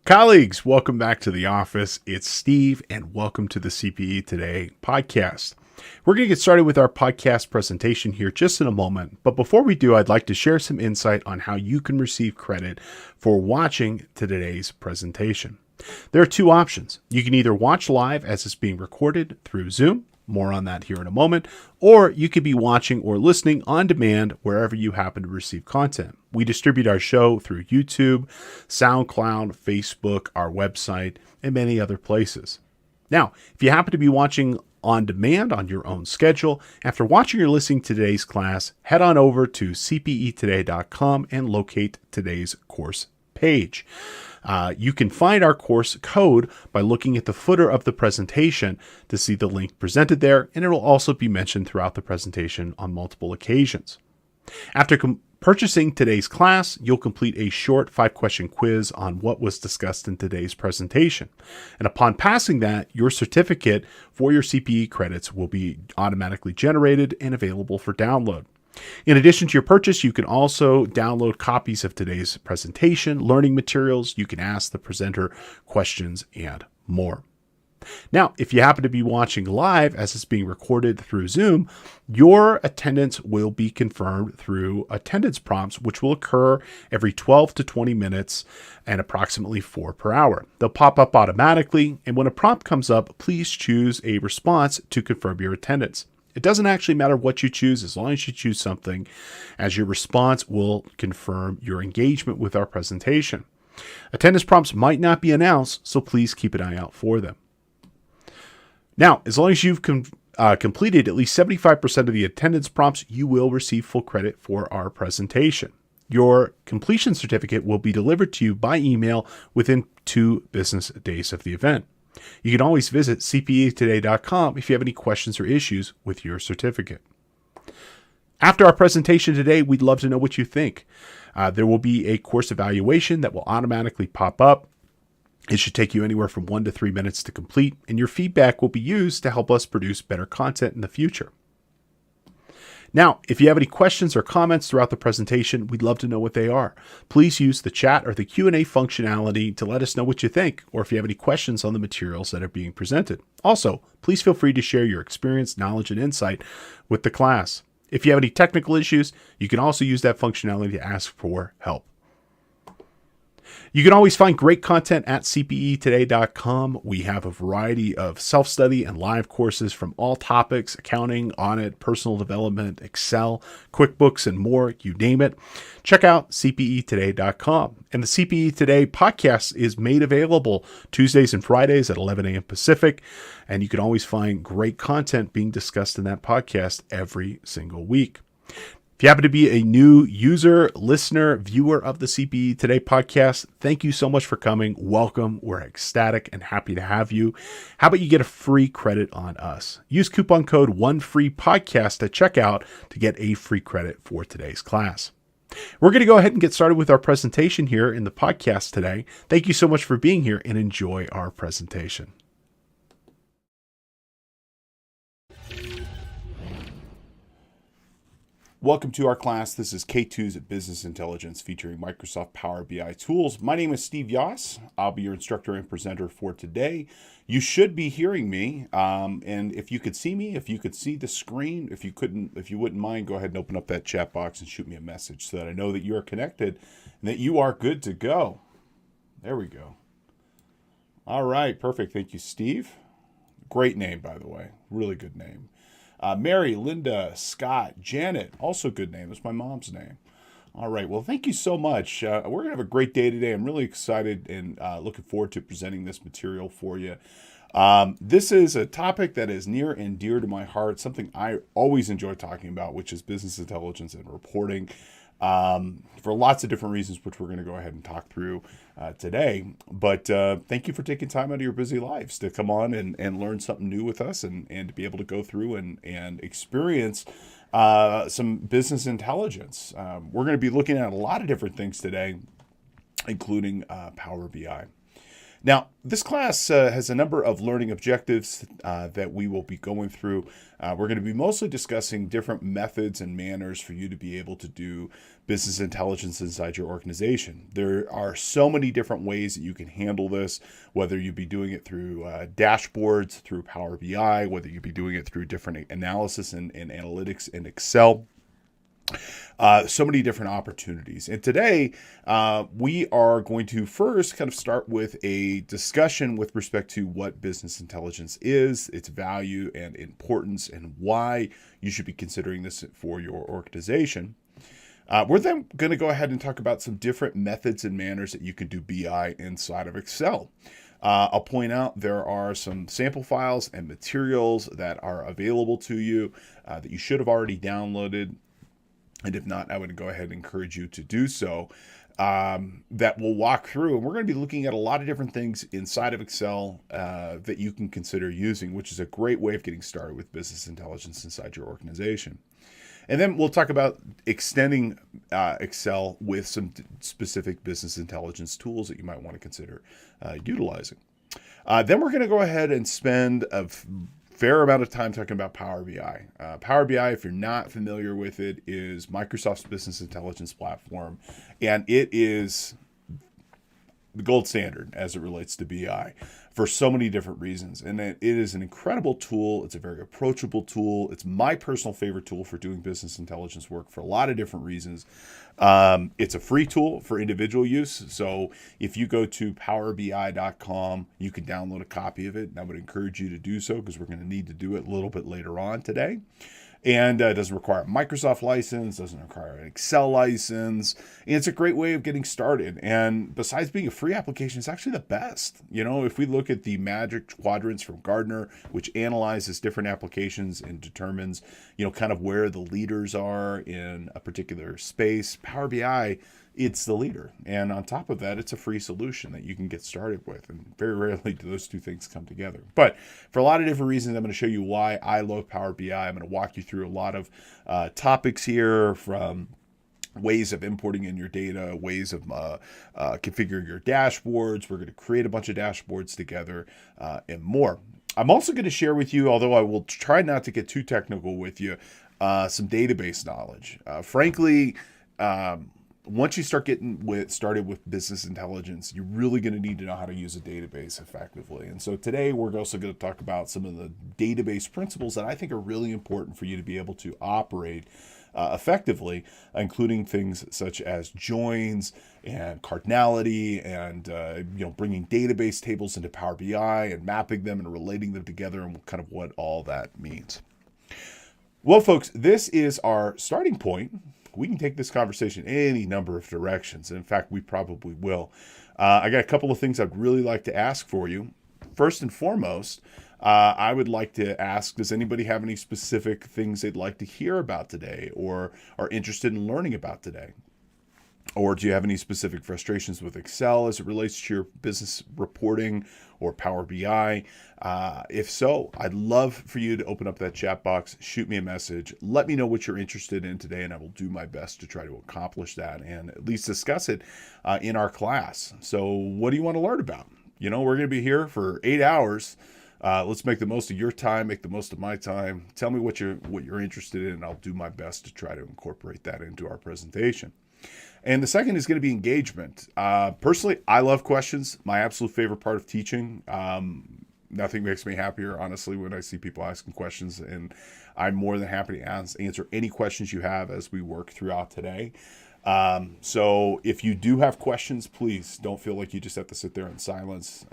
Colleagues, welcome back to the office. It's Steve, and welcome to the CPE Today podcast. We're going to get started with our podcast presentation here just in a moment. But before we do, I'd like to share some insight on how you can receive credit for watching today's presentation. There are two options. You can either watch live as it's being recorded through Zoom. More on that here in a moment. Or you could be watching or listening on demand wherever you happen to receive content. We distribute our show through YouTube, SoundCloud, Facebook, our website, and many other places. Now, if you happen to be watching on demand on your own schedule, after watching or listening to today's class, head on over to cpetoday.com and locate today's course page. You can find our course code by looking at the footer of the presentation to see the link presented there, and it will also be mentioned throughout the presentation on multiple occasions. After purchasing today's class, you'll complete a short 5-question quiz on what was discussed in today's presentation. And upon passing that, your certificate for your CPE credits will be automatically generated and available for download. In addition to your purchase, you can also download copies of today's presentation, learning materials. You can ask the presenter questions and more. Now, if you happen to be watching live as it's being recorded through Zoom, your attendance will be confirmed through attendance prompts, which will occur every 12 to 20 minutes and approximately 4 per hour. They'll pop up automatically, and when a prompt comes up, please choose a response to confirm your attendance. It doesn't actually matter what you choose as long as you choose something, as your response will confirm your engagement with our presentation. Attendance prompts might not be announced, so please keep an eye out for them. Now, as long as you've completed at least 75% of the attendance prompts, you will receive full credit for our presentation. Your completion certificate will be delivered to you by email within 2 business days of the event. You can always visit cpetoday.com if you have any questions or issues with your certificate. After our presentation today, we'd love to know what you think. There will be a course evaluation that will automatically pop up. It should take you anywhere from 1 to 3 minutes to complete, and your feedback will be used to help us produce better content in the future. Now, if you have any questions or comments throughout the presentation, we'd love to know what they are. Please use the chat or the Q&A functionality to let us know what you think, or if you have any questions on the materials that are being presented. Also, please feel free to share your experience, knowledge, and insight with the class. If you have any technical issues, you can also use that functionality to ask for help. You can always find great content at cpetoday.com. We have a variety of self-study and live courses from all topics: accounting, audit, personal development, Excel, QuickBooks, and more, you name it. Check out cpetoday.com. And the CPE Today podcast is made available Tuesdays and Fridays at 11 a.m. Pacific. And you can always find great content being discussed in that podcast every single week. If you happen to be a new user, listener, viewer of the CPE Today podcast, thank you so much for coming. Welcome. We're ecstatic and happy to have you. How about you get a free credit on us? Use coupon code ONEFREEPODCAST at checkout to get a free credit for today's class. We're going to go ahead and get started with our presentation here in the podcast today. Thank you so much for being here and enjoy our presentation. Welcome to our class. This is K2's Business Intelligence featuring Microsoft Power BI tools. My name is Steve Yoss. I'll be your instructor and presenter for today. You should be hearing me. And if you could see me, if you could see the screen, if you wouldn't mind, go ahead and open up that chat box and shoot me a message so that I know that you are connected and that you are good to go. There we go. All right. Perfect. Thank you, Steve. Great name, by the way. Really good name. Mary, Linda, Scott, Janet, also good name. That's my mom's name. All right. Well, thank you so much. We're going to have a great day today. I'm really excited and looking forward to presenting this material for you. This is a topic that is near and dear to my heart, something I always enjoy talking about, which is business intelligence and reporting. For lots of different reasons, which we're going to go ahead and talk through today. But thank you for taking time out of your busy lives to come on and learn something new with us and to be able to go through and experience some business intelligence. We're going to be looking at a lot of different things today, including Power BI. Now, this class has a number of learning objectives that we will be going through. We're going to be mostly discussing different methods and manners for you to be able to do business intelligence inside your organization. There are so many different ways that you can handle this, whether you be doing it through dashboards, through Power BI, whether you be doing it through different analysis and analytics in Excel. So many different opportunities. And today, we are going to first kind of start with a discussion with respect to what business intelligence is, its value and importance, and why you should be considering this for your organization. We're then going to go ahead and talk about some different methods and manners that you can do BI inside of Excel. I'll point out there are some sample files and materials that are available to you that you should have already downloaded. And if not, I would go ahead and encourage you to do so. That we'll walk through. And we're going to be looking at a lot of different things inside of Excel that you can consider using, which is a great way of getting started with business intelligence inside your organization. And then we'll talk about extending Excel with some specific business intelligence tools that you might want to consider utilizing. Then we're going to go ahead and spend a fair amount of time talking about Power BI. Power BI, if you're not familiar with it, is Microsoft's business intelligence platform, and it is the gold standard as it relates to BI for so many different reasons. And it is an incredible tool. It's a very approachable tool. It's my personal favorite tool for doing business intelligence work for a lot of different reasons. It's a free tool for individual use. So if you go to powerbi.com, you can download a copy of it. And I would encourage you to do so because we're going to need to do it a little bit later on today. And it doesn't require a Microsoft license, doesn't require an Excel license. And it's a great way of getting started. And besides being a free application, it's actually the best. You know, if we look at the Magic Quadrants from Gartner, which analyzes different applications and determines, kind of where the leaders are in a particular space, Power BI, it's the leader. And on top of that, it's a free solution that you can get started with. And very rarely do those two things come together. But for a lot of different reasons, I'm going to show you why I love Power BI. I'm going to walk you through a lot of topics here, from ways of importing in your data, ways of configuring your dashboards. We're going to create a bunch of dashboards together and more. I'm also going to share with you, although I will try not to get too technical with you, some database knowledge. Frankly, once you start getting started with business intelligence, you're really going to need to know how to use a database effectively. And so today we're also going to talk about some of the database principles that I think are really important for you to be able to operate effectively, including things such as joins and cardinality and bringing database tables into Power BI and mapping them and relating them together and kind of what all that means. Well, folks, this is our starting point. We can take this conversation any number of directions. And in fact, we probably will. I got a couple of things I'd really like to ask for you. First and foremost, I would like to ask, does anybody have any specific things they'd like to hear about today or are interested in learning about today? Or do you have any specific frustrations with Excel as it relates to your business reporting or Power BI? If so, I'd love for you to open up that chat box, shoot me a message, let me know what you're interested in today, and I will do my best to try to accomplish that and at least discuss it in our class. So what do you want to learn about? We're going to be here for 8 hours. Let's make the most of your time, make the most of my time. Tell me what you're interested in, and I'll do my best to try to incorporate that into our presentation. And the second is going to be engagement. Personally, I love questions. My absolute favorite part of teaching. Nothing makes me happier, honestly, when I see people asking questions. And I'm more than happy to answer any questions you have as we work throughout today. So if you do have questions, please don't feel like you just have to sit there in silence.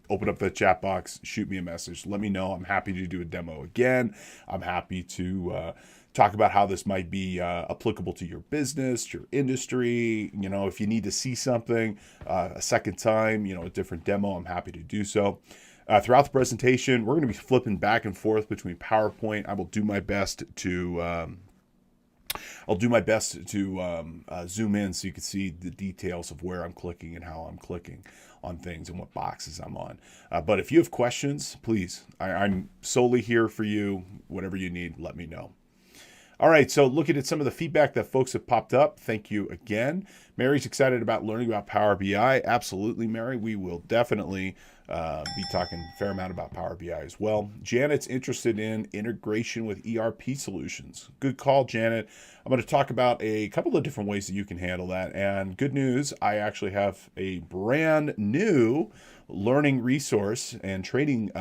Open up the chat box, shoot me a message. Let me know. I'm happy to do a demo again. I'm happy to talk about how this might be applicable to your business, your industry. If you need to see something a second time, a different demo, I'm happy to do so. Throughout the presentation, we're going to be flipping back and forth between PowerPoint. I will do my best to zoom in so you can see the details of where I'm clicking and how I'm clicking on things and what boxes I'm on. But if you have questions, please, I'm solely here for you. Whatever you need, let me know. All right, so looking at some of the feedback that folks have popped up, thank you again. Mary's excited about learning about Power BI. Absolutely, Mary. We will definitely be talking a fair amount about Power BI as well. Janet's interested in integration with ERP solutions. Good call, Janet. I'm going to talk about a couple of different ways that you can handle that. And good news, I actually have a brand new learning resource and training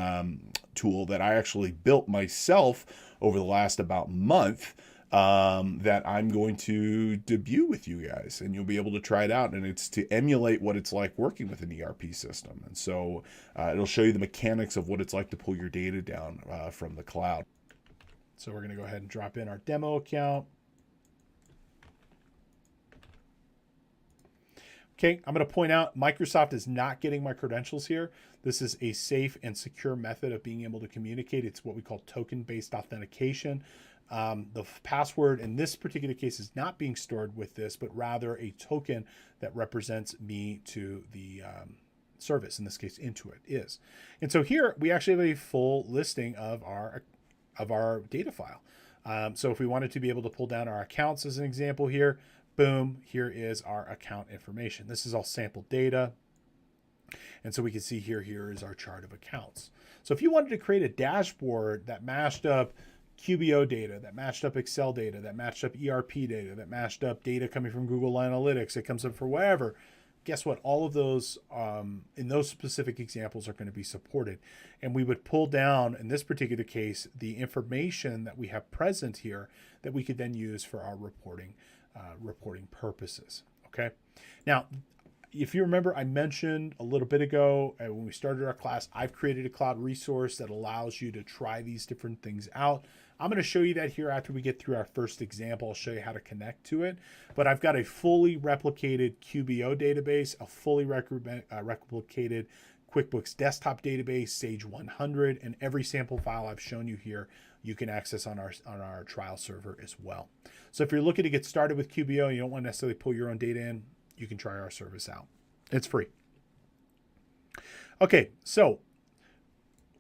tool that I actually built myself over the last about month that I'm going to debut with you guys, and you'll be able to try it out. And it's to emulate what it's like working with an ERP system. And so it'll show you the mechanics of what it's like to pull your data down from the cloud. So we're going to go ahead and drop in our demo account. Okay, I'm going to point out Microsoft is not getting my credentials here. This is a safe and secure method of being able to communicate. It's what we call token-based authentication. The password in this particular case is not being stored with this, but rather a token that represents me to the service. In this case, Intuit is. And so here we actually have a full listing of our data file. So if we wanted to be able to pull down our accounts as an example here, boom, here is our account information. This is all sample data. And so we can see here is our chart of accounts. So if you wanted to create a dashboard that mashed up QBO data, that matched up Excel data, that matched up ERP data, that matched up data coming from Google Analytics, it comes up for whatever, guess what? All of those in those specific examples are going to be supported. And we would pull down, in this particular case, the information that we have present here that we could then use for our reporting purposes. Okay. Now, if you remember, I mentioned a little bit ago when we started our class, I've created a cloud resource that allows you to try these different things out. I'm going to show you that here after we get through our first example. I'll show you how to connect to it. But I've got a fully replicated QBO database, a fully replicated QuickBooks desktop database, Sage 100, and every sample file I've shown you here, you can access on our trial server as well. So if you're looking to get started with QBO, and you don't want to necessarily pull your own data in, you can try our service out. It's free. Okay, so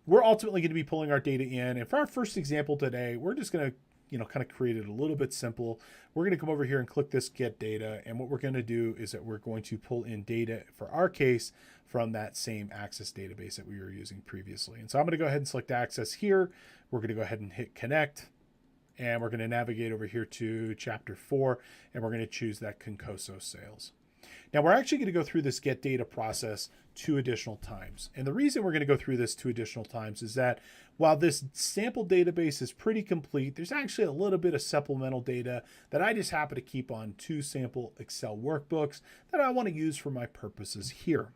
we're ultimately going to be pulling our data in. And for our first example today, we're just going to kind of create it a little bit simple. We're going to come over here and click this get data. And what we're going to do is that we're going to pull in data, for our case, from that same Access database that we were using previously. And so I'm going to go ahead and select Access here. We're going to go ahead and hit connect. And we're going to navigate over here to chapter 4. And we're going to choose that Concoso sales. Now we're actually going to go through this get data process 2 additional times. And the reason we're going to go through this 2 additional times is that while this sample database is pretty complete, there's actually a little bit of supplemental data that I just happen to keep on 2 sample Excel workbooks that I want to use for my purposes here.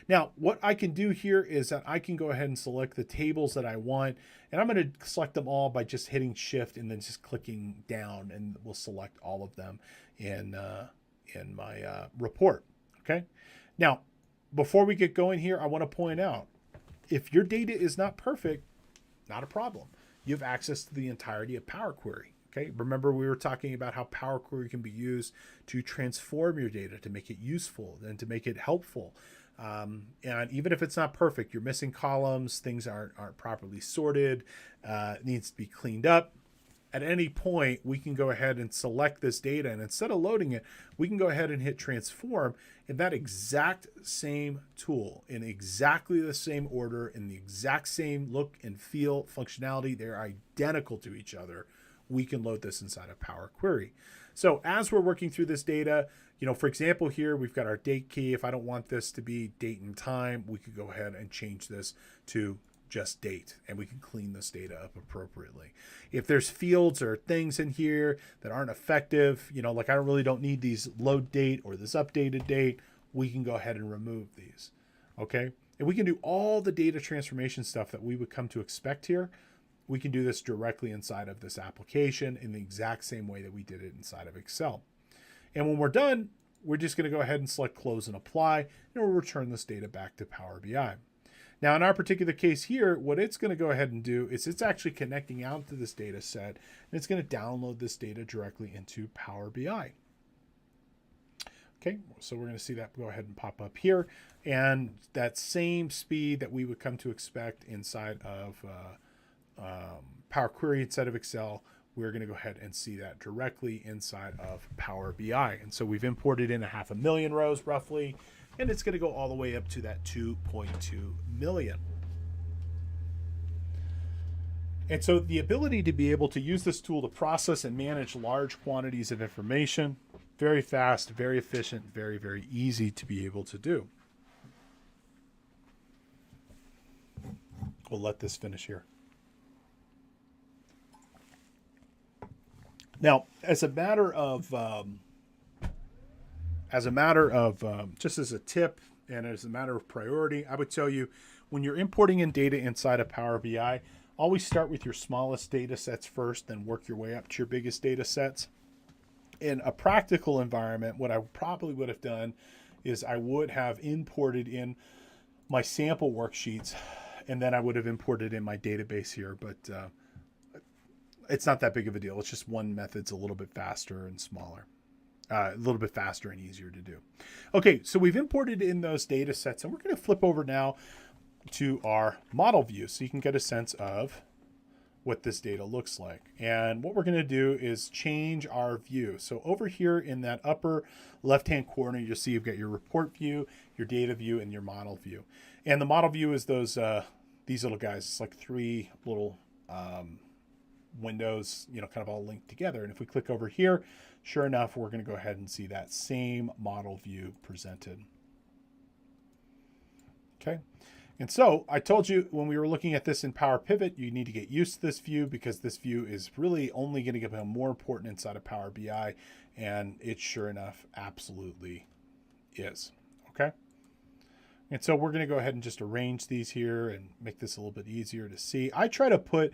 Now, what I can do here is that I can go ahead and select the tables that I want, and I'm going to select them all by just hitting Shift and then just clicking down, and we'll select all of them in my report. Okay. Now, before we get going here, I want to point out, if your data is not perfect, not a problem. You have access to the entirety of Power Query. Okay. Remember, we were talking about how Power Query can be used to transform your data, to make it useful and to make it helpful. And even if it's not perfect, you're missing columns, things aren't properly sorted, it needs to be cleaned up. At any point, we can go ahead and select this data, and instead of loading it, we can go ahead and hit transform, and that exact same tool in exactly the same order, in the exact same look and feel, functionality, they're identical to each other. We can load this inside of Power Query. So as we're working through this data, for example, here we've got our date key. If I don't want this to be date and time, we could go ahead and change this to just date, and we can clean this data up appropriately. If there's fields or things in here that aren't effective, like I really don't need these load date or this updated date, we can go ahead and remove these. Okay. And we can do all the data transformation stuff that we would come to expect here. We can do this directly inside of this application in the exact same way that we did it inside of Excel. And when we're done, we're just going to go ahead and select close and apply, and we'll return this data back to Power BI. Now, in our particular case here, what it's going to go ahead and do is it's actually connecting out to this data set, and it's going to download this data directly into Power BI. Okay, so we're going to see that go ahead and pop up here, and that same speed that we would come to expect inside of Power Query instead of Excel, we're going to go ahead and see that directly inside of Power BI. And so we've imported in 500,000 rows roughly, and it's going to go all the way up to that 2.2 million. And so the ability to be able to use this tool to process and manage large quantities of information, very fast, very efficient, very, very easy to be able to do. We'll let this finish here. Now, as a matter of just as a tip and as a matter of priority, I would tell you when you're importing in data inside of Power BI, always start with your smallest data sets first, then work your way up to your biggest data sets. In a practical environment, what I probably would have done is I would have imported in my sample worksheets, and then I would have imported in my database here, but it's not that big of a deal. It's just one method's a little bit faster and smaller, a little bit faster and easier to do. Okay, so we've imported in those data sets, and we're going to flip over now to our model view so you can get a sense of what this data looks like. And what we're going to do is change our view. So over here in that upper left-hand corner, you'll see you've got your report view, your data view, and your model view. And the model view is those these little guys. It's like three little windows, kind of all linked together. And if we click over here, sure enough, we're going to go ahead and see that same model view presented. Okay. And so I told you when we were looking at this in Power Pivot, you need to get used to this view because this view is really only going to become more important inside of Power BI. And it sure enough absolutely is. Okay. And so we're going to go ahead and just arrange these here and make this a little bit easier to see. I try to put,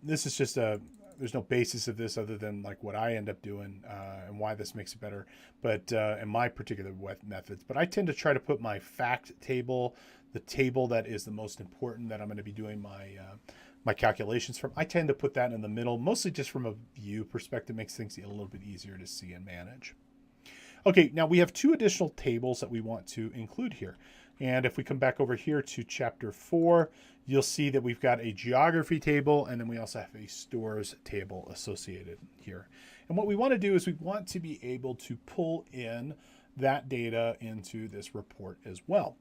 this is just there's no basis of this other than like what I end up doing and why this makes it better, but in my particular methods. But I tend to try to put my fact table, the table that is the most important that I'm going to be doing my calculations from. I tend to put that in the middle, mostly just from a view perspective, makes things a little bit easier to see and manage. Okay, now we have two additional tables that we want to include here. And if we come back over here to chapter 4, you'll see that we've got a geography table, and then we also have a stores table associated here. And what we want to do is we want to be able to pull in that data into this report as well.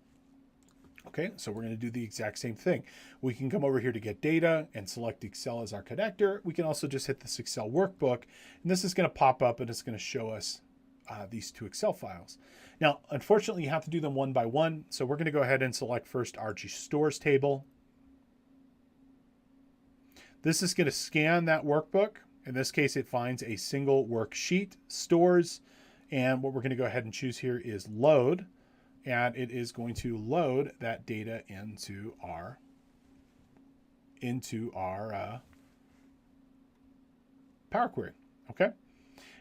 Okay, so we're going to do the exact same thing. We can come over here to get data and select Excel as our connector. We can also just hit this Excel workbook, and this is going to pop up and it's going to show us these two Excel files. Now, unfortunately, you have to do them one by one. So we're going to go ahead and select first our stores table. This is going to scan that workbook. In this case, it finds a single worksheet, stores. And what we're going to go ahead and choose here is load. And it is going to load that data into our Power Query. Okay.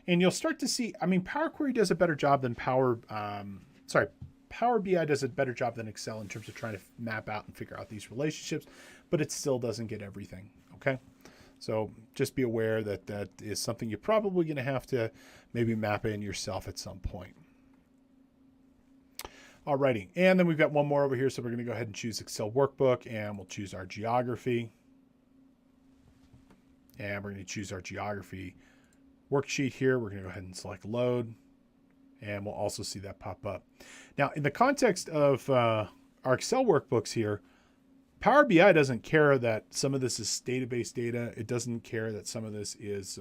And you'll start to see, Power Query does a better job than Power BI does a better job than Excel in terms of trying to map out and figure out these relationships, but it still doesn't get everything, okay? So just be aware that that is something you're probably going to have to maybe map in yourself at some point. Alrighty, and then we've got one more over here, so we're going to go ahead and choose Excel Workbook, and we'll choose our geography. And we're going to choose our geography worksheet here. We're going to go ahead and select load, and we'll also see that pop up. Now, in the context of our Excel workbooks here, Power BI doesn't care that some of this is database data. It doesn't care that some of this is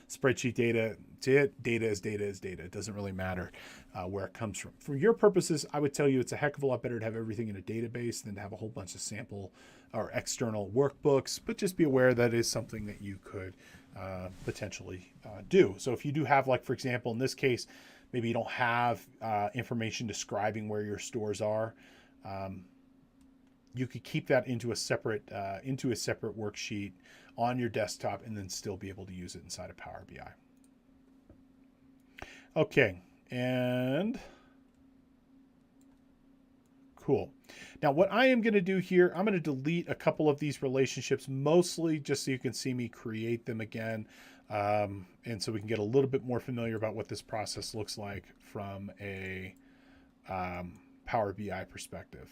spreadsheet data. Data is data is data. It doesn't really matter where it comes from. For your purposes, I would tell you it's a heck of a lot better to have everything in a database than to have a whole bunch of sample or external workbooks, but just be aware that is something that you could potentially do. So if you do have, like, for example, in this case, maybe you don't have information describing where your stores are, you could keep that into a separate worksheet on your desktop and then still be able to use it inside of Power BI. Okay, and cool. Now what I am going to do here, I'm going to delete a couple of these relationships, mostly just so you can see me create them again. And so we can get a little bit more familiar about what this process looks like from a Power BI perspective.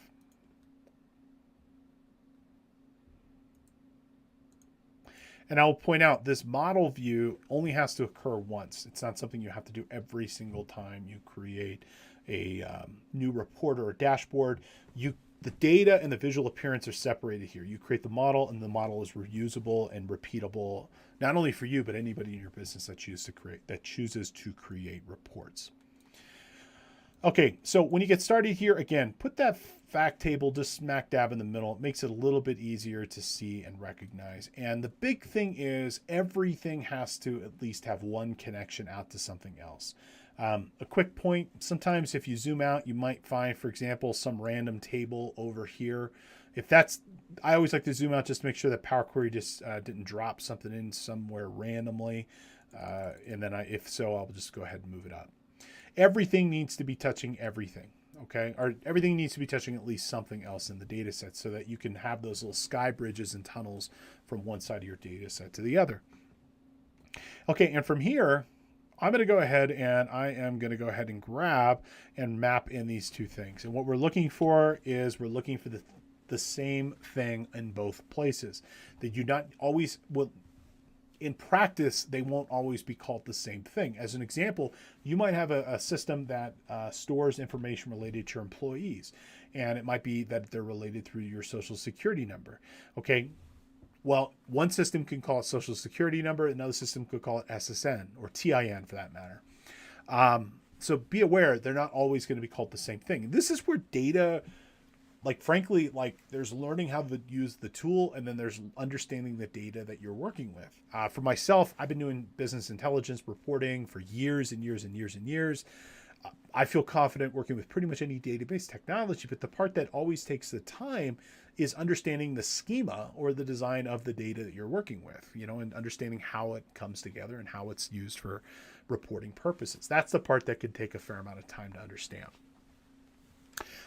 And I'll point out this model view only has to occur once. It's not something you have to do every single time you create a new report or a dashboard. The data and the visual appearance are separated here. You create the model, and the model is reusable and repeatable, not only for you, but anybody in your business that chooses to create reports. Okay, so when you get started here, again, put that fact table just smack dab in the middle. It makes it a little bit easier to see and recognize. And the big thing is everything has to at least have one connection out to something else. A quick point, sometimes if you zoom out, you might find, for example, some random table over here. I always like to zoom out just to make sure that Power Query just didn't drop something in somewhere randomly. And then if so, I'll just go ahead and move it up. Everything needs to be touching everything, okay? Or everything needs to be touching at least something else in the data set so that you can have those little sky bridges and tunnels from one side of your data set to the other. Okay, and from here, I'm going to go ahead and grab and map in these two things. And what we're looking for is the same thing in both places. That you not always will. In practice, they won't always be called the same thing. As an example, you might have a system that stores information related to your employees, and it might be that they're related through your social security number. Okay, well, one system can call it social security number, another system could call it SSN or TIN for that matter. So be aware, they're not always going to be called the same thing. This is where data, frankly, there's learning how to use the tool, and then there's understanding the data that you're working with. For myself, I've been doing business intelligence reporting for years and years and years and years. I feel confident working with pretty much any database technology, but the part that always takes the time is understanding the schema or the design of the data that you're working with, and understanding how it comes together and how it's used for reporting purposes. That's the part that could take a fair amount of time to understand.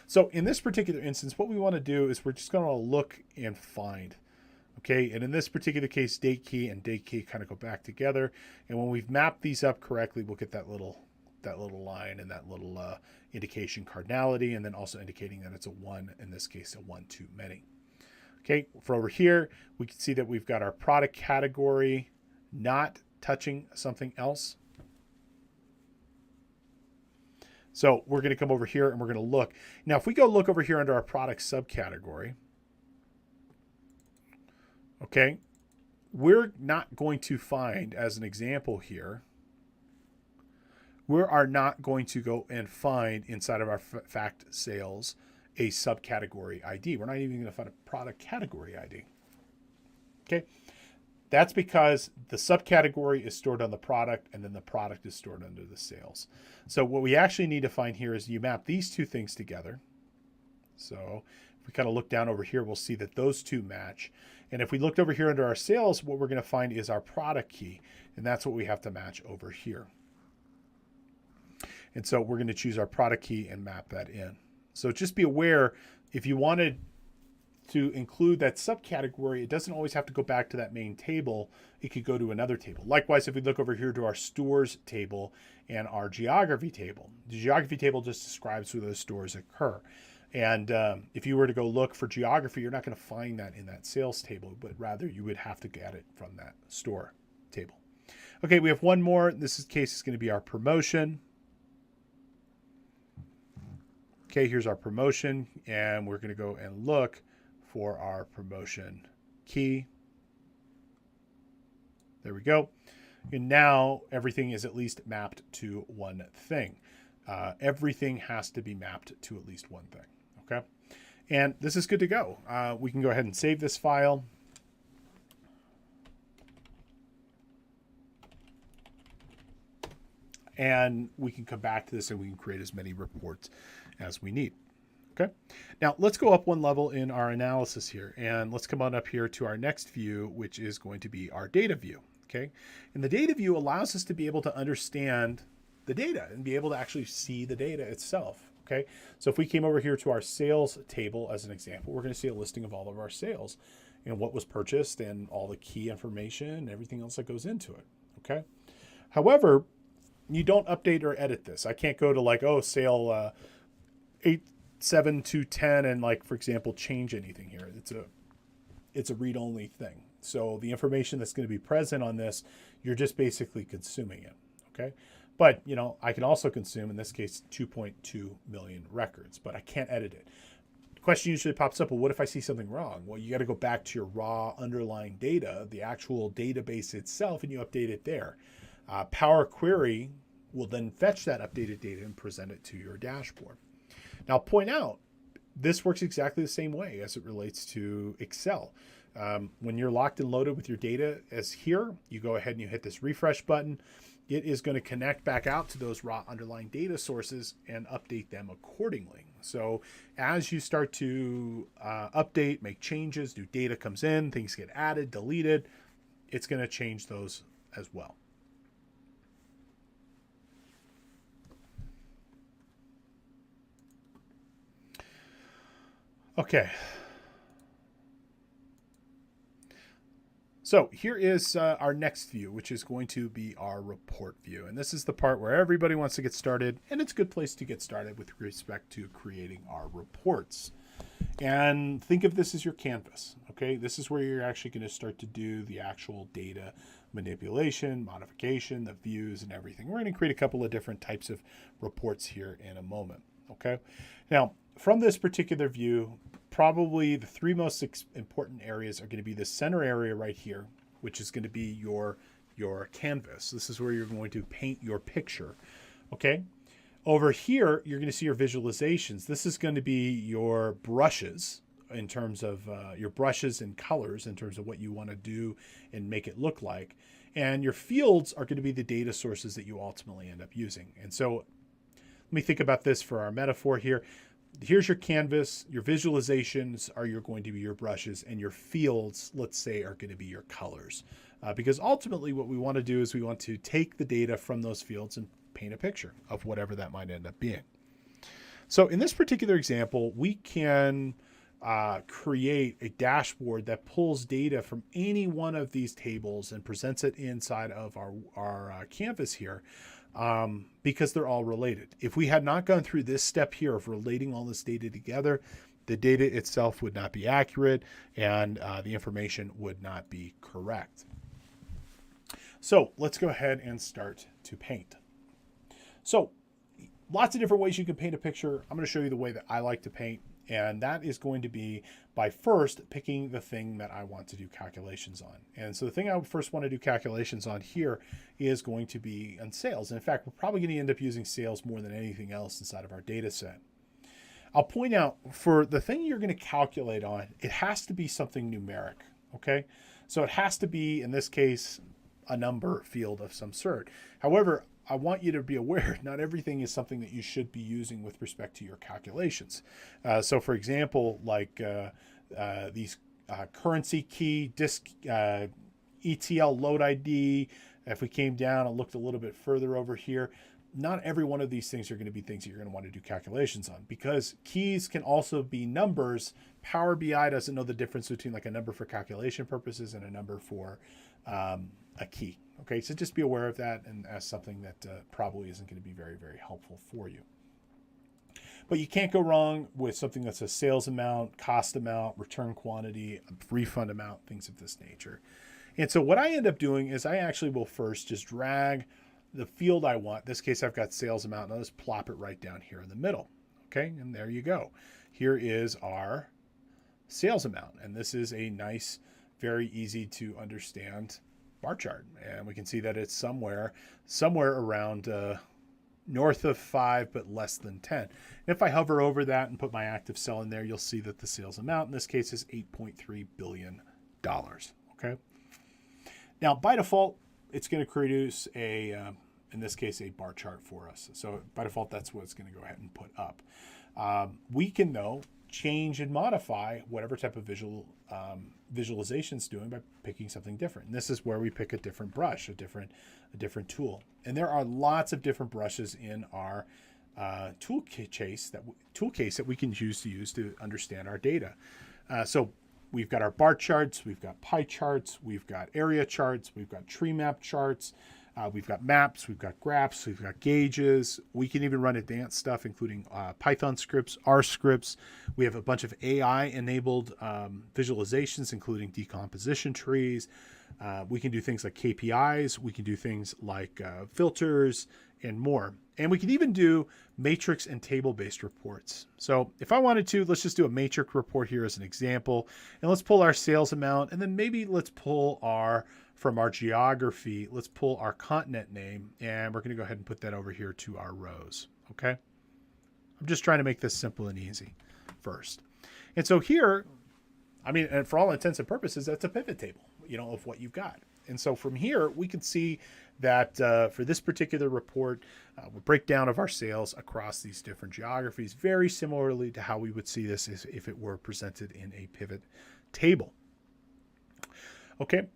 So in this particular instance, what we want to do is we're just going to look and find. Okay, and in this particular case, date key and date key kind of go back together. And when we've mapped these up correctly, we'll get that little line and that little indication cardinality, and then also indicating that it's a one, in this case, a one too many. Okay, for over here, we can see that we've got our product category not touching something else. So we're going to come over here and we're going to look. Now, if we go look over here under our product subcategory, okay, we're not going to find, as an example here, we are not going to go and find inside of our fact sales a subcategory ID. We're not even going to find a product category ID. Okay. That's because the subcategory is stored on the product, and then the product is stored under the sales. So what we actually need to find here is you map these two things together. So if we kind of look down over here, we'll see that those two match. And if we looked over here under our sales, what we're going to find is our product key, and that's what we have to match over here. And so we're going to choose our product key and map that in. So just be aware, if you wanted to include that subcategory, it doesn't always have to go back to that main table. It could go to another table. Likewise, if we look over here to our stores table and our geography table, the geography table just describes where those stores occur. And if you were to go look for geography, you're not going to find that in that sales table, but rather you would have to get it from that store table. Okay, we have one more. In this case is going to be our promotion. Okay, here's our promotion, and we're going to go and look for our promotion key. There we go. And now everything is at least mapped to one thing. Everything has to be mapped to at least one thing. Okay. And this is good to go. We can go ahead and save this file. And we can come back to this and we can create as many reports as we need. Okay. Now let's go up one level in our analysis here, and let's come on up here to our next view, which is going to be our data view. Okay. And the data view allows us to be able to understand the data and be able to actually see the data itself. Okay. So if we came over here to our sales table as an example, we're going to see a listing of all of our sales and what was purchased and all the key information and everything else that goes into it. Okay. However, you don't update or edit this. I can't go to sale 8/7/2/10 and for example, change anything here. It's a read-only thing. So the information that's going to be present on this, you're just basically consuming it. Okay. But, I can also consume, in this case, 2.2 million records, but I can't edit it. The question usually pops up, well, what if I see something wrong? Well, you got to go back to your raw underlying data, the actual database itself, and you update it there. Power Query will then fetch that updated data and present it to your dashboard. Now, point out, this works exactly the same way as it relates to Excel. When you're locked and loaded with your data as here, you go ahead and you hit this refresh button. It is going to connect back out to those raw underlying data sources and update them accordingly. So as you start to update, make changes, new data comes in, things get added, deleted, it's going to change those as well. Okay. So here is our next view, which is going to be our report view. And this is the part where everybody wants to get started, and it's a good place to get started with respect to creating our reports. And think of this as your canvas, okay? This is where you're actually going to start to do the actual data manipulation, modification, the views, and everything. We're going to create a couple of different types of reports here in a moment, okay? Now, from this particular view, probably the three most important areas are going to be the center area right here, which is going to be your canvas. This is where you're going to paint your picture, okay? Over here, you're going to see your visualizations. This is going to be your brushes in terms of your brushes and colors in terms of what you want to do and make it look like. And your fields are going to be the data sources that you ultimately end up using. And so let me think about this for our metaphor here. Here's your canvas. Your visualizations are going to be your brushes, and your fields, let's say, are going to be your colors. Because ultimately what we want to do is we want to take the data from those fields and paint a picture of whatever that might end up being. So in this particular example, we can create a dashboard that pulls data from any one of these tables and presents it inside of our canvas here. Because they're all related. If we had not gone through this step here of relating all this data together, the data itself would not be accurate and the information would not be correct. So let's go ahead and start to paint. So lots of different ways you can paint a picture. I'm going to show you the way that I like to paint. And that is going to be by first picking the thing that I want to do calculations on. And so the thing I first want to do calculations on here is going to be on sales. And in fact, we're probably going to end up using sales more than anything else inside of our data set. I'll point out for the thing you're going to calculate on, it has to be something numeric, okay? So it has to be, in this case, a number field of some sort. However, I want you to be aware, not everything is something that you should be using with respect to your calculations. So for example, like these currency key, disk, ETL load ID, if we came down and looked a little bit further over here, not every one of these things are going to be things that you're going to want to do calculations on, because keys can also be numbers. Power BI doesn't know the difference between like a number for calculation purposes and a number for a key. Okay, so just be aware of that, and as something that probably isn't going to be very, very helpful for you. But you can't go wrong with something that's a sales amount, cost amount, return quantity, refund amount, things of this nature. And so what I end up doing is I actually will first just drag the field I want. In this case, I've got sales amount, and I'll just plop it right down here in the middle. Okay, and there you go. Here is our sales amount, and this is a nice, very easy to understand bar chart, and we can see that it's somewhere around north of 5 but less than 10. And if I hover over that and put my active cell in there, you'll see that the sales amount in this case is $8.3 billion. Okay, now by default it's going to produce a in this case a bar chart for us. So by default that's what it's going to go ahead and put up. We can though change and modify whatever type of visualization is doing by picking something different. And this is where we pick a different brush, a different tool. And there are lots of different brushes in our tool case that we can use to understand our data. So we've got our bar charts, we've got pie charts, we've got area charts, we've got tree map charts. We've got maps, we've got graphs, we've got gauges. We can even run advanced stuff, including Python scripts, R scripts. We have a bunch of AI-enabled visualizations, including decomposition trees. We can do things like KPIs. We can do things like filters and more. And we can even do matrix and table-based reports. So if I wanted to, let's just do a matrix report here as an example. And let's pull our sales amount. And then maybe let's pull from our geography, let's pull our continent name. And we're going to go ahead and put that over here to our rows. Okay. I'm just trying to make this simple and easy first. And so here, I mean, and for all intents and purposes, that's a pivot table, of what you've got. And so from here, we can see that for this particular report, we'll break down of our sales across these different geographies, very similarly to how we would see this if it were presented in a pivot table. Okay.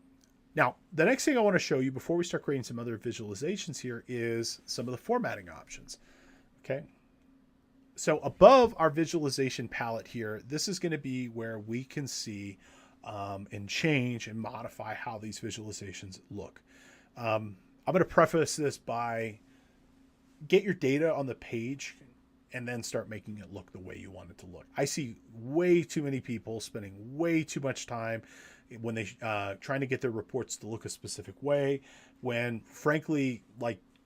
Now, the next thing I want to show you before we start creating some other visualizations here is some of the formatting options. Okay. So above our visualization palette here, this is going to be where we can see and change and modify how these visualizations look. I'm going to preface this by get your data on the page and then start making it look the way you want it to look. I see way too many people spending way too much time when they trying to get their reports to look a specific way, when frankly,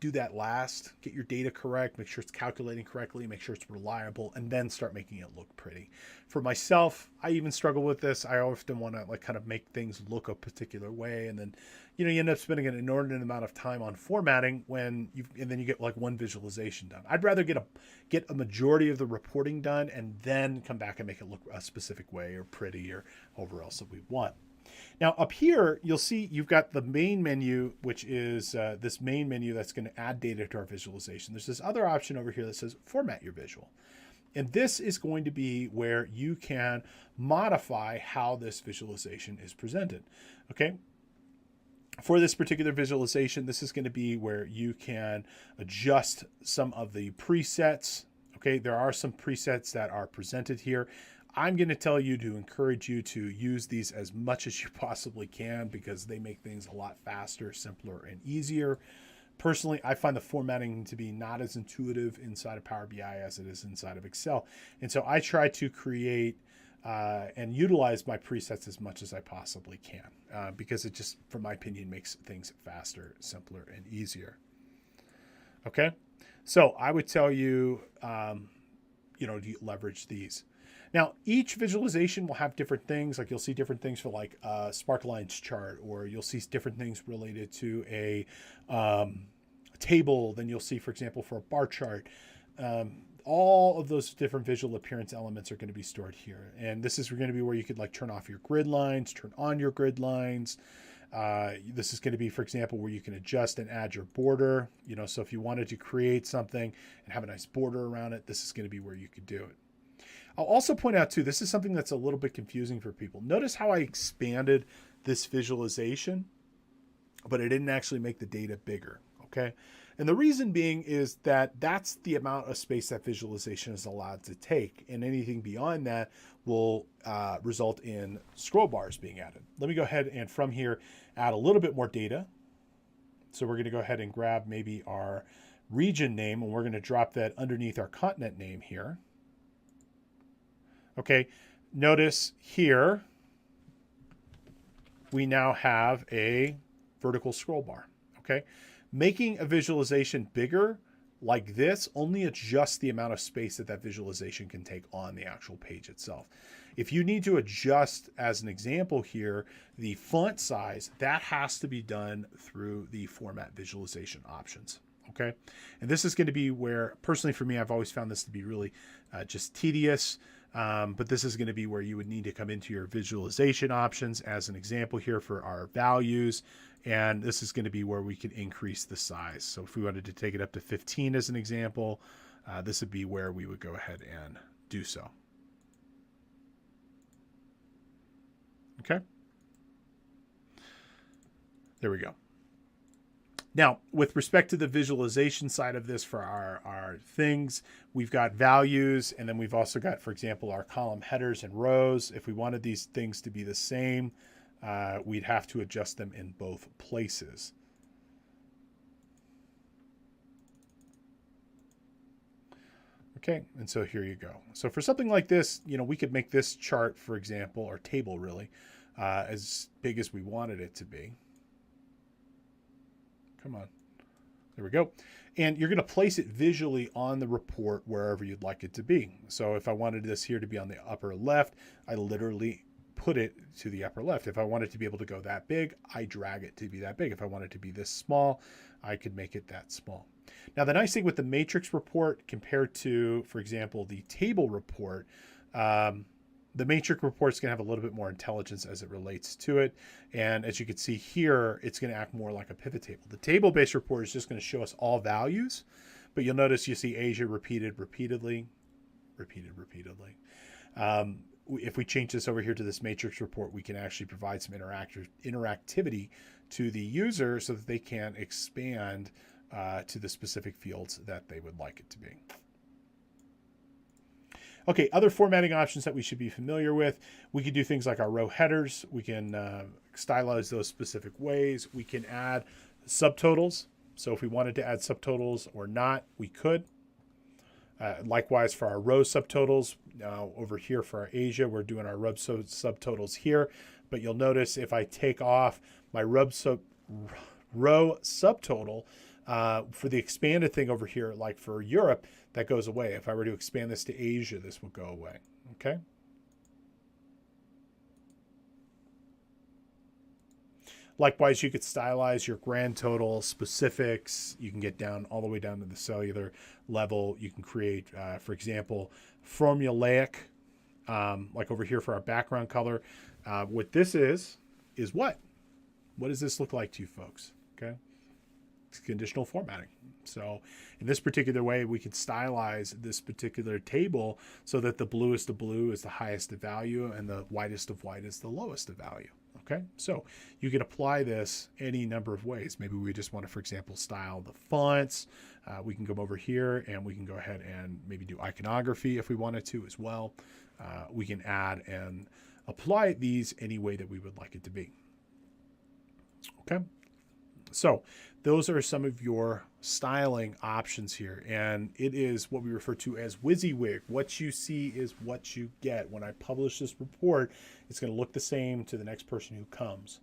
do that last, get your data correct, make sure it's calculating correctly, make sure it's reliable, and then start making it look pretty. For myself, I even struggle with this. I often want to kind of make things look a particular way, and then you end up spending an inordinate amount of time on formatting and then you get one visualization done. I'd rather get a majority of the reporting done and then come back and make it look a specific way or pretty or however else that we want. Now up here, you'll see you've got the main menu, which is this main menu that's going to add data to our visualization. There's this other option over here that says format your visual. And this is going to be where you can modify how this visualization is presented. Okay. For this particular visualization, this is going to be where you can adjust some of the presets. Okay. There are some presets that are presented here. I'm going to tell you to encourage you to use these as much as you possibly can because they make things a lot faster, simpler, and easier. Personally, I find the formatting to be not as intuitive inside of Power BI as it is inside of Excel. And so I try to create and utilize my presets as much as I possibly can because it just, from my opinion, makes things faster, simpler, and easier. Okay, so I would tell you, to leverage these. Now, each visualization will have different things. You'll see different things for a spark lines chart, or you'll see different things related to a table than you'll see, for example, for a bar chart. All of those different visual appearance elements are going to be stored here. And this is going to be where you could turn off your grid lines, turn on your grid lines. This is going to be, for example, where you can adjust and add your border. So if you wanted to create something and have a nice border around it, this is going to be where you could do it. I'll also point out too, this is something that's a little bit confusing for people. Notice how I expanded this visualization, but I didn't actually make the data bigger, okay? And the reason being is that that's the amount of space that visualization is allowed to take, and anything beyond that will result in scroll bars being added. Let me go ahead and from here add a little bit more data. So we're going to go ahead and grab maybe our region name, and we're going to drop that underneath our continent name here. Okay, notice here we now have a vertical scroll bar. Okay, making a visualization bigger like this only adjusts the amount of space that visualization can take on the actual page itself. If you need to adjust, as an example here, the font size, that has to be done through the format visualization options. Okay, and this is going to be where, personally for me, I've always found this to be really just tedious. But this is going to be where you would need to come into your visualization options as an example here for our values. And this is going to be where we can increase the size. So if we wanted to take it up to 15 as an example, this would be where we would go ahead and do so. Okay. There we go. Now, with respect to the visualization side of this for our things, we've got values, and then we've also got, for example, our column headers and rows. If we wanted these things to be the same, we'd have to adjust them in both places. Okay, and so here you go. So for something like this, we could make this chart, for example, or table really, as big as we wanted it to be. Come on. There we go. And you're going to place it visually on the report wherever you'd like it to be. So if I wanted this here to be on the upper left, I literally put it to the upper left. If I wanted to be able to go that big, I drag it to be that big. If I wanted to be this small, I could make it that small. Now, the nice thing with the matrix report compared to, for example, the table report, the matrix report is going to have a little bit more intelligence as it relates to it. And as you can see here, it's going to act more like a pivot table. The table-based report is just going to show us all values, but you'll notice you see Asia repeatedly. If we change this over here to this matrix report, we can actually provide some interactivity to the user so that they can expand to the specific fields that they would like it to be. Okay, other formatting options that we should be familiar with. We can do things like our row headers. We can stylize those specific ways. We can add subtotals. So if we wanted to add subtotals or not, we could. Likewise for our row subtotals. Now over here for our Asia, we're doing our row subtotals here. But you'll notice if I take off my row subtotal, for the expanded thing over here, like for Europe, that goes away. If I were to expand this to Asia, this would go away. Okay. Likewise, you could stylize your grand total specifics. You can get down all the way down to the cellular level. You can create, for example, formulaic, like over here for our background color. What this is what? What does this look like to you folks? Okay. It's conditional formatting. So in this particular way, we can stylize this particular table so that the bluest of blue is the highest of value and the whitest of white is the lowest of value. Okay, so you can apply this any number of ways. Maybe we just want to, for example, style the fonts. We can come over here and we can go ahead and maybe do iconography if we wanted to as well. We can add and apply these any way that we would like it to be. Okay. So those are some of your styling options here. And it is what we refer to as WYSIWYG. What you see is what you get. When I publish this report, it's going to look the same to the next person who comes.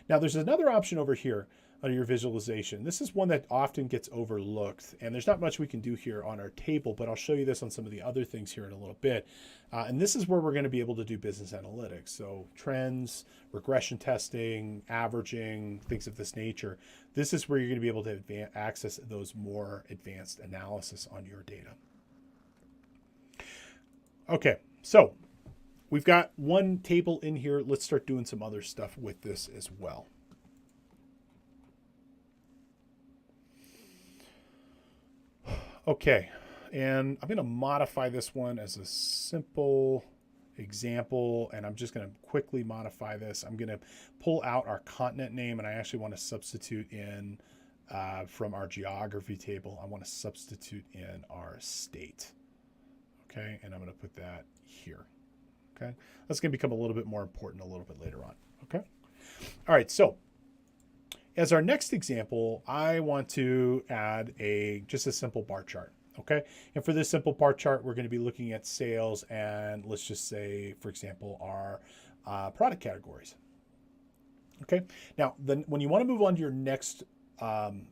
Now there's another option over here under your visualization. This is one that often gets overlooked, and there's not much we can do here on our table, but I'll show you this on some of the other things here in a little bit. And this is where we're going to be able to do business analytics. So trends, regression testing, averaging, things of this nature. This is where you're going to be able to access those more advanced analysis on your data. Okay, so we've got one table in here. Let's start doing some other stuff with this as well. Okay, and I'm going to modify this one as a simple example, and I'm just going to quickly modify this. I'm going to pull out our continent name, and I actually want to substitute in from our geography table. I want to substitute in our state. Okay, and I'm going to put that here. Okay, that's going to become a little bit more important a little bit later on. Okay, all right, so as our next example, I want to add just a simple bar chart. Okay, and for this simple bar chart, we're going to be looking at sales and let's just say, for example, our product categories. Okay, now then when you want to move on to your next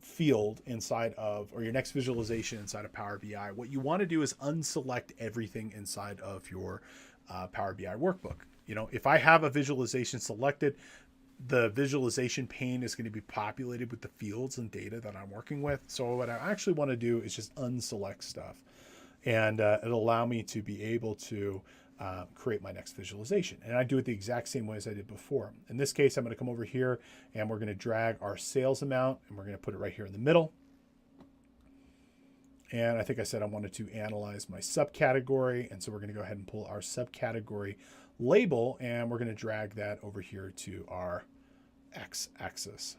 field inside of, or your next visualization inside of Power BI, what you want to do is unselect everything inside of your Power BI workbook. You know, if I have a visualization selected, the visualization pane is going to be populated with the fields and data that I'm working with. So what I actually want to do is just unselect stuff, and it'll allow me to be able to create my next visualization. And I do it the exact same way as I did before. In this case, I'm going to come over here and we're going to drag our sales amount and we're going to put it right here in the middle. And I think I said I wanted to analyze my subcategory. And so we're going to go ahead and pull our subcategory label and we're going to drag that over here to our x-axis.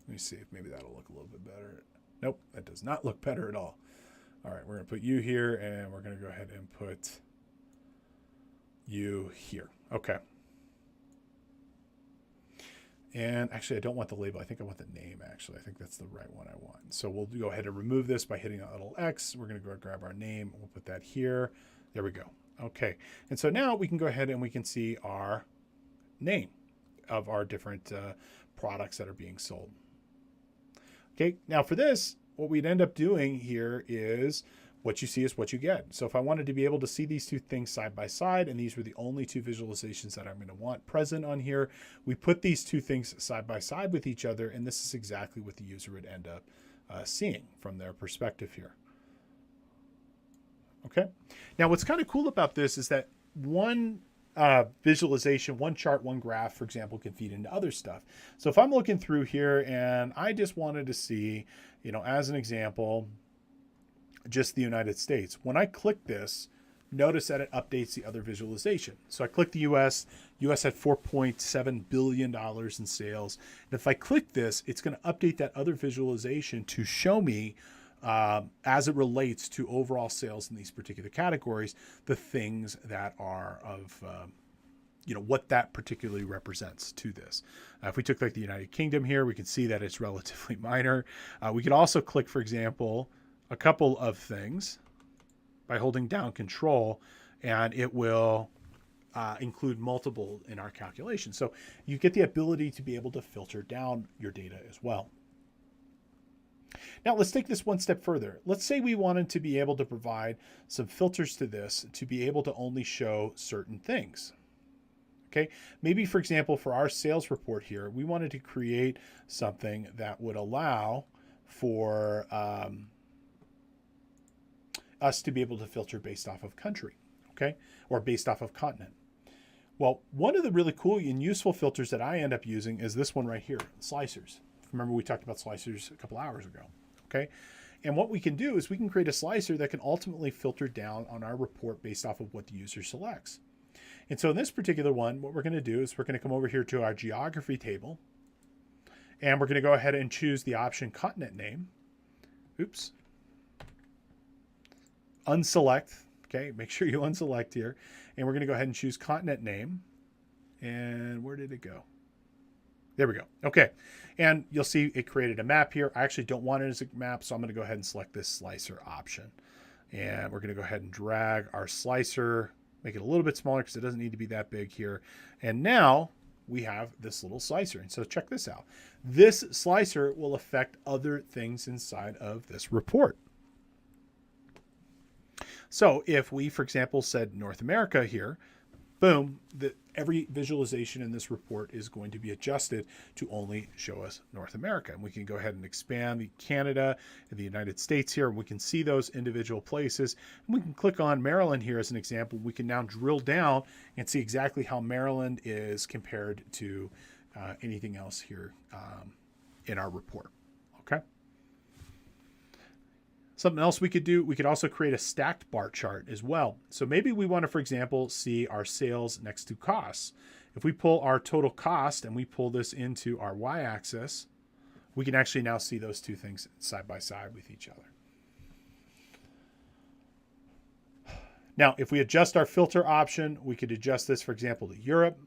Let me see if maybe that'll look a little bit better. Nope, that does not look better at all. All right, we're going to put you here and we're going to go ahead and put you here. Okay. And actually, I don't want the label. I think I want the name, actually. I think that's the right one I want. So we'll go ahead and remove this by hitting a little X. We're going to go grab our name. We'll put that here. There we go. Okay. And so now we can go ahead and we can see our name of our different products that are being sold. Okay. Now for this, what we'd end up doing here is what you see is what you get. So if I wanted to be able to see these two things side by side, and these were the only two visualizations that I'm going to want present on here, we put these two things side by side with each other, and this is exactly what the user would end up seeing from their perspective here. Okay. Now what's kind of cool about this is that one visualization, one chart, one graph, for example, can feed into other stuff. So if I'm looking through here and I just wanted to see, as an example, just the United States. When I click this, notice that it updates the other visualization. So I click the US. US had $4.7 billion in sales. And if I click this, it's going to update that other visualization to show me, as it relates to overall sales in these particular categories, the things that are of, what that particularly represents to this. If we took like the United Kingdom here, we can see that it's relatively minor. We could also click, for example, a couple of things by holding down Control, and it will include multiple in our calculation. So you get the ability to be able to filter down your data as well. Now let's take this one step further. Let's say we wanted to be able to provide some filters to this to be able to only show certain things. Okay, maybe for example, for our sales report here, we wanted to create something that would allow for us to be able to filter based off of country, okay, or based off of continent. Well, one of the really cool and useful filters that I end up using is this one right here, slicers. Remember we talked about slicers a couple hours ago, okay? And what we can do is we can create a slicer that can ultimately filter down on our report based off of what the user selects. And so in this particular one, what we're going to do is we're going to come over here to our geography table, and we're going to go ahead and choose the option continent name. Oops. Unselect, okay, make sure you unselect here. And we're going to go ahead and choose continent name. And where did it go? There we go. Okay. And you'll see it created a map here. I actually don't want it as a map, so I'm going to go ahead and select this slicer option. And we're going to go ahead and drag our slicer, make it a little bit smaller because it doesn't need to be that big here. And now we have this little slicer. And so check this out. This slicer will affect other things inside of this report. So if we, for example, said North America here, boom, every visualization in this report is going to be adjusted to only show us North America. And we can go ahead and expand the Canada and the United States here, and we can see those individual places. And we can click on Maryland here as an example. We can now drill down and see exactly how Maryland is compared to anything else here in our report, okay? Something else we could do, we could also create a stacked bar chart as well. So maybe we want to, for example, see our sales next to costs. If we pull our total cost and we pull this into our y-axis, we can actually now see those two things side by side with each other. Now, if we adjust our filter option, we could adjust this, for example, to Europe.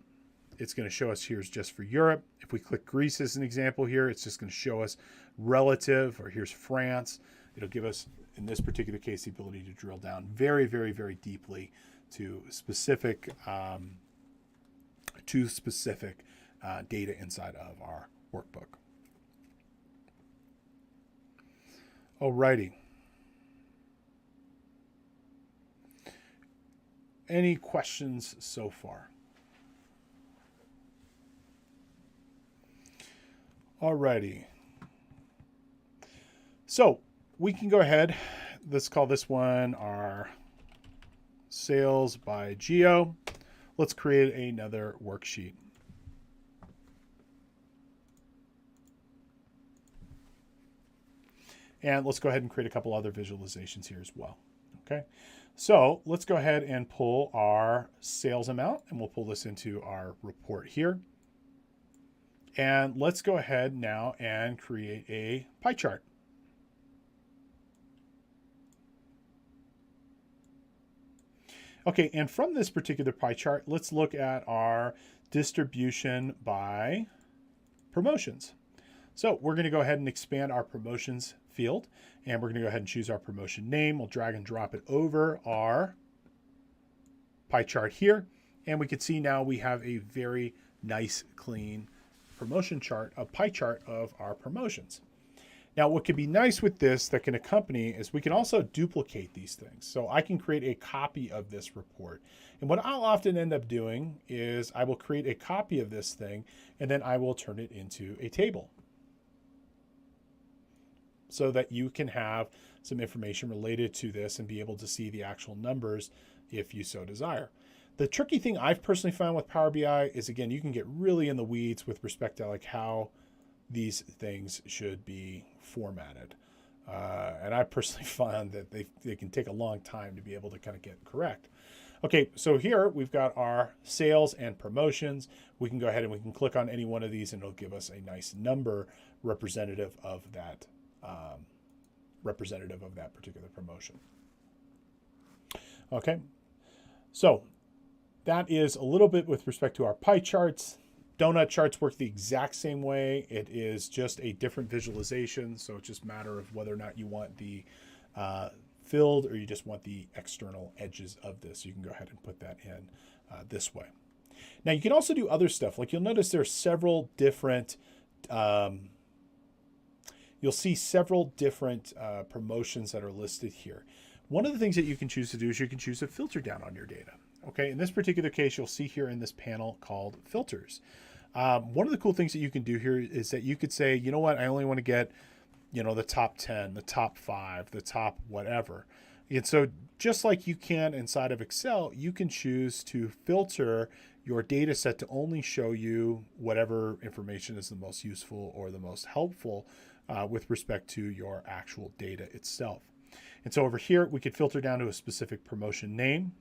It's going to show us here's just for Europe. If we click Greece as an example here, it's just going to show us relative, or here's France. It'll give us, in this particular case, the ability to drill down very, very, very deeply to specific data inside of our workbook. Alrighty. Any questions so far? Alrighty. So we can go ahead. Let's call this one our sales by geo. Let's create another worksheet. And let's go ahead and create a couple other visualizations here as well. Okay. So let's go ahead and pull our sales amount, and we'll pull this into our report here. And let's go ahead now and create a pie chart. Okay, and from this particular pie chart, let's look at our distribution by promotions. So we're going to go ahead and expand our promotions field, and we're going to go ahead and choose our promotion name. We'll drag and drop it over our pie chart here, and we can see now we have a very nice, clean promotion chart, a pie chart of our promotions. Now, what can be nice with this that can accompany is we can also duplicate these things. So I can create a copy of this report. And what I'll often end up doing is I will create a copy of this thing, and then I will turn it into a table so that you can have some information related to this and be able to see the actual numbers if you so desire. The tricky thing I've personally found with Power BI is, again, you can get really in the weeds with respect to like how these things should be formatted. And I personally found that they can take a long time to be able to kind of get correct. Okay, so here we've got our sales and promotions. We can go ahead and we can click on any one of these and it'll give us a nice number representative of that particular promotion. Okay, so that is a little bit with respect to our pie charts. Donut charts work the exact same way. It is just a different visualization, so it's just a matter of whether or not you want the filled or you just want the external edges of this. You can go ahead and put that in this way. Now you can also do other stuff. Like you'll notice there are several different you'll see several different promotions that are listed here. One of the things that you can choose to do is you can choose to filter down on your data. Okay, in this particular case, you'll see here in this panel called filters. One of the cool things that you can do here is that you could say, you know what, I only want to get, the top 10, the top 5, the top whatever. And so just like you can inside of Excel, you can choose to filter your data set to only show you whatever information is the most useful or the most helpful with respect to your actual data itself. And so over here, we could filter down to a specific promotion name.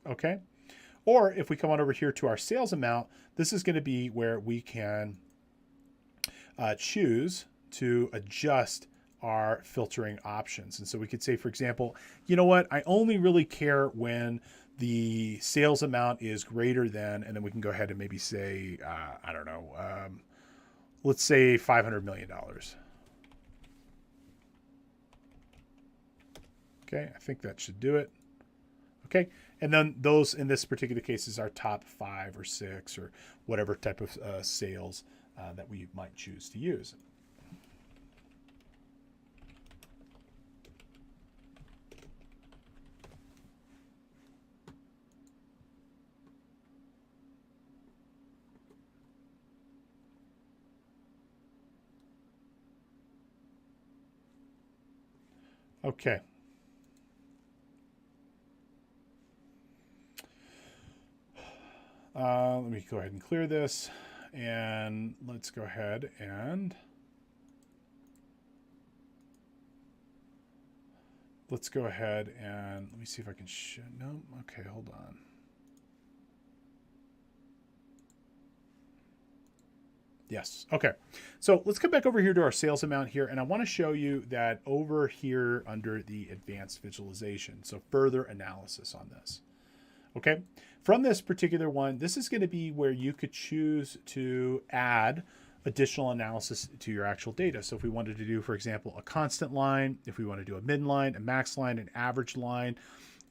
Okay. Or if we come on over here to our sales amount, this is going to be where we can choose to adjust our filtering options. And so we could say, for example, you know what, I only really care when the sales amount is greater than, and then we can go ahead and maybe say, I don't know, let's say $500 million. Okay, I think that should do it. Okay, and then those in this particular case is our top 5 or 6 or whatever type of sales that we might choose to use. Okay. Let me go ahead and clear this, and let's go ahead and let me see if I can no, okay, hold on. Yes. Okay. So let's come back over here to our sales amount here. And I want to show you that over here under the advanced visualization. So further analysis on this. Okay. From this particular one, this is going to be where you could choose to add additional analysis to your actual data. So if we wanted to do, for example, a constant line, if we want to do a min line, a max line, an average line,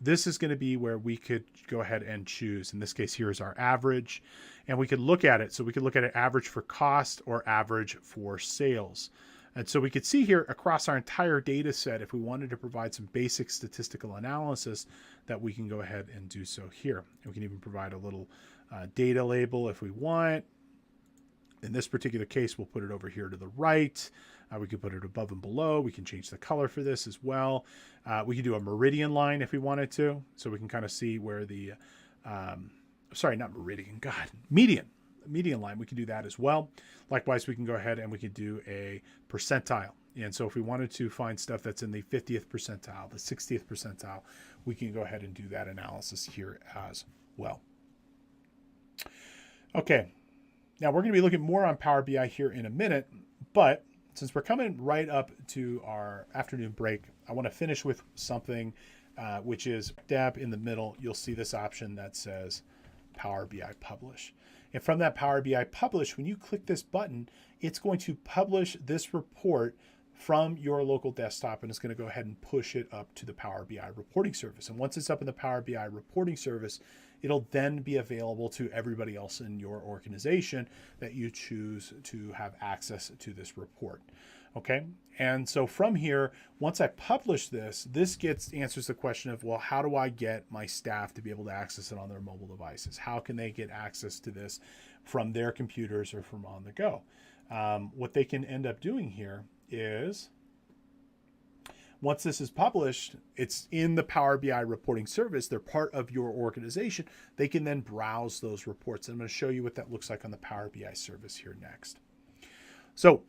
this is going to be where we could go ahead and choose. In this case, here is our average, and we could look at it. So we could look at it average for cost or average for sales. And so we could see here across our entire data set, if we wanted to provide some basic statistical analysis, that we can go ahead and do so here. And we can even provide a little data label if we want. In this particular case, we'll put it over here to the right. We can put it above and below. We can change the color for this as well. We can do a meridian line if we wanted to. So we can kind of see where the, sorry, not meridian, God, median line. We can do that as well. Likewise, we can go ahead and we can do a percentile. And so if we wanted to find stuff that's in the 50th percentile, the 60th percentile, we can go ahead and do that analysis here as well. Okay. Now we're going to be looking more on Power BI here in a minute, but since we're coming right up to our afternoon break, I want to finish with something which is dab in the middle. You'll see this option that says Power BI Publish. And from that Power BI publish, when you click this button, it's going to publish this report from your local desktop, and it's going to go ahead and push it up to the Power BI reporting service. And once it's up in the Power BI reporting service, it'll then be available to everybody else in your organization that you choose to have access to this report. Okay. And so from here, once I publish this answers the question of, well, how do I get my staff to be able to access it on their mobile devices? How can they get access to this from their computers or from on the go? What they can end up doing here is, once this is published, it's in the Power BI reporting service. They're part of your organization. They can then browse those reports. And I'm going to show you what that looks like on the Power BI service here next. So,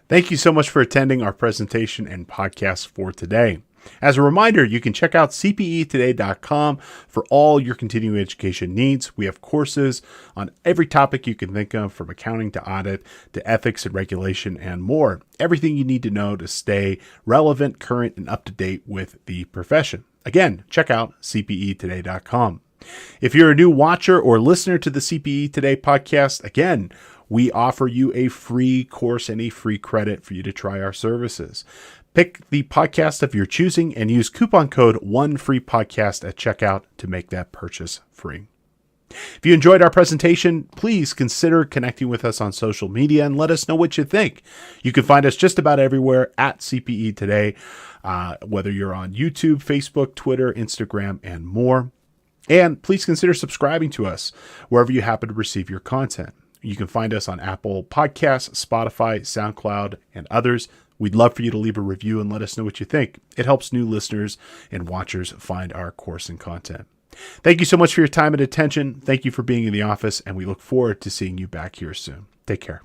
thank you so much for attending our presentation and podcast for today. As a reminder, you can check out cpetoday.com for all your continuing education needs. We have courses on every topic you can think of, from accounting to audit to ethics and regulation and more. Everything you need to know to stay relevant, current, and up to date with the profession. Again, check out cpetoday.com. If you're a new watcher or listener to the CPE Today podcast, again, we offer you a free course and a free credit for you to try our services. Pick the podcast of your choosing and use coupon code ONEFREEPODCAST at checkout to make that purchase free. If you enjoyed our presentation, please consider connecting with us on social media and let us know what you think. You can find us just about everywhere at CPE Today, whether you're on YouTube, Facebook, Twitter, Instagram, and more. And please consider subscribing to us wherever you happen to receive your content. You can find us on Apple Podcasts, Spotify, SoundCloud, and others. We'd love for you to leave a review and let us know what you think. It helps new listeners and watchers find our course and content. Thank you so much for your time and attention. Thank you for being in the office, and we look forward to seeing you back here soon. Take care.